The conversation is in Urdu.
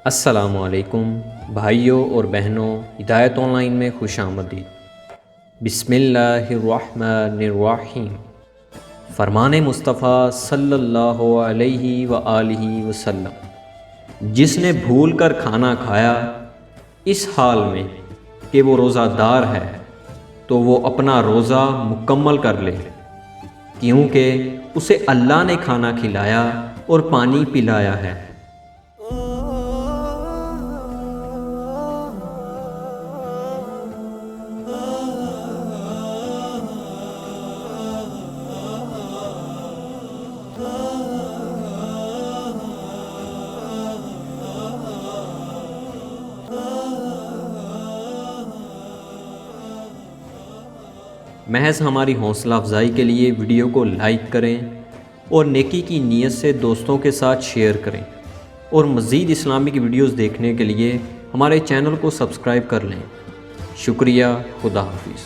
السلام علیکم بھائیوں اور بہنوں، ہدایت آن لائن میں خوش آمدید۔ بسم اللہ الرحمن الرحیم۔ فرمان مصطفیٰ صلی اللہ علیہ وآلہ وسلم، جس نے بھول کر کھانا کھایا اس حال میں کہ وہ روزہ دار ہے تو وہ اپنا روزہ مکمل کر لے، کیونکہ اسے اللہ نے کھانا کھلایا اور پانی پلایا ہے۔ محض ہماری حوصلہ افزائی کے لیے ویڈیو کو لائک کریں اور نیکی کی نیت سے دوستوں کے ساتھ شیئر کریں، اور مزید اسلامک ویڈیوز دیکھنے کے لیے ہمارے چینل کو سبسکرائب کر لیں۔ شکریہ، خدا حافظ۔